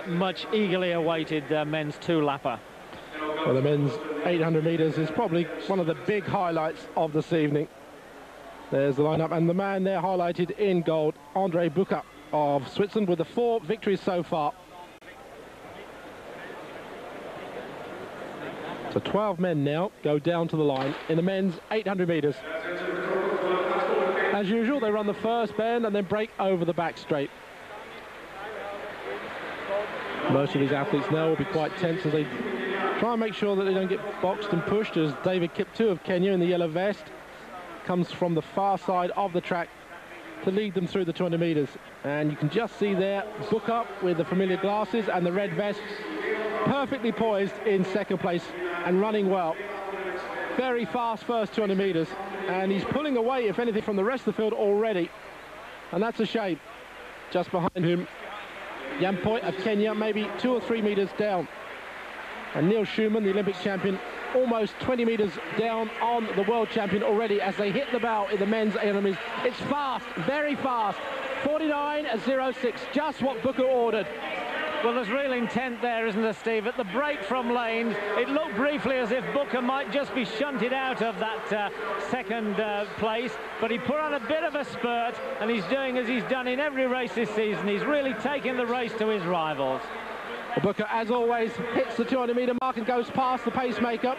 much eagerly awaited men's two-lapper. Well, the men's 800 metres is probably one of the big highlights of this evening. There's the lineup, and the man there highlighted in gold, André Bucher of Switzerland, with the 4 victories so far. So 12 men now go down to the line in the men's 800 metres. As usual, they run the first bend and then break over the back straight. Most of these athletes now will be quite tense as they try and make sure that they don't get boxed and pushed, as David Kiptoo of Kenya in the yellow vest comes from the far side of the track to lead them through the 200 metres. And you can just see there Bucher with the familiar glasses and the red vest, perfectly poised in second place and running well. Very fast first 200 metres, and he's pulling away, if anything, from the rest of the field already, and that's a shame. Just behind him, Yuriy of Kenya, maybe 2 or 3 metres down. And Neil Schumann, the Olympic champion, almost 20 metres down on the world champion already as they hit the bow in the men's 800 metres. It's fast, very fast. 49.06, just what Bucher ordered. Well, there's real intent there, isn't there, Steve? At the break from lanes, it looked briefly as if Bucher might just be shunted out of that second place, but he put on a bit of a spurt, and he's doing as he's done in every race this season. He's really taking the race to his rivals. Well, Bucher, as always, hits the 200-metre mark and goes past the pacemaker.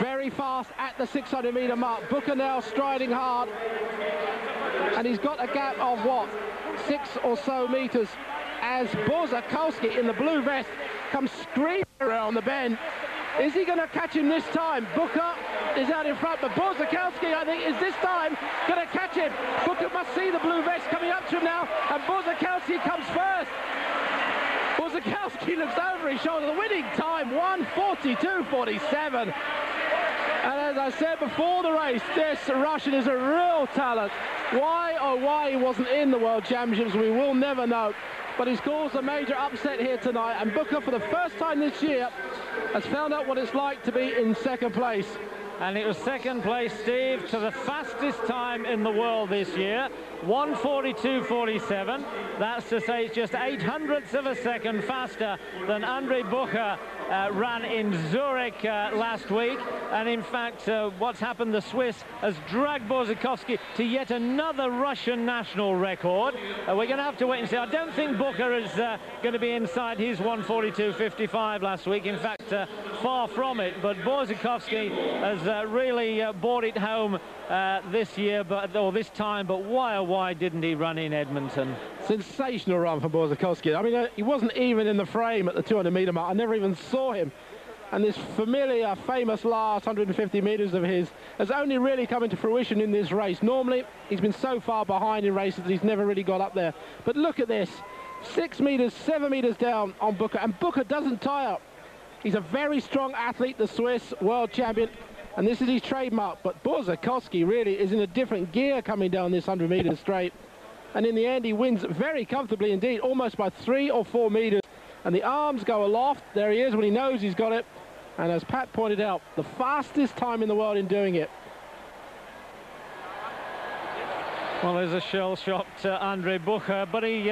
Very fast at the 600-metre mark. Bucher now striding hard, and he's got a gap of what, 6 or so metres, as Borzakovskiy in the blue vest comes screaming around the bend. Is he going to catch him this time? Bucher is out in front, but Borzakovskiy, I think, is this time going to catch him. Bucher must see the blue vest coming up to him now, and Borzakovskiy comes first. Borzakovskiy looks over his shoulder. The winning time, 1:42.47. And as I said before the race, this Russian is a real talent. Why, oh why he wasn't in the World Championships, we will never know. But he's caused a major upset here tonight, and Bucher, for the first time this year, has found out what it's like to be in second place. And it was second place, Steve, to the fastest time in the world this year, 1:42.47. That's to say it's just 0.08 of a second faster than André Bucher ran in Zurich last week. And in fact, what's happened, the Swiss has dragged Borzakovskiy to yet another Russian national record. We're going to have to wait and see. I don't think Bucher is going to be inside his 1:42.55 last week. In fact, far from it. But Borzakovskiy has really brought it home this year, or this time. But why, oh why didn't he run in Edmonton? Sensational run from Borzakovskiy. I mean, he wasn't even in the frame at the 200-metre mark. I never even saw him. And this familiar, famous last 150 metres of his has only really come into fruition in this race. Normally, he's been so far behind in races that he's never really got up there. But look at this. 6 metres, 7 metres down on Bucher. And Bucher doesn't tire. He's a very strong athlete, the Swiss world champion. And this is his trademark. But Borzakovskiy really is in a different gear coming down this 100 metres straight. And in the end, he wins very comfortably indeed, almost by 3 or 4 metres. And the arms go aloft. There he is when he knows he's got it. And as Pat pointed out, the fastest time in the world in doing it. Well, there's a shell-shocked André Bucher, but he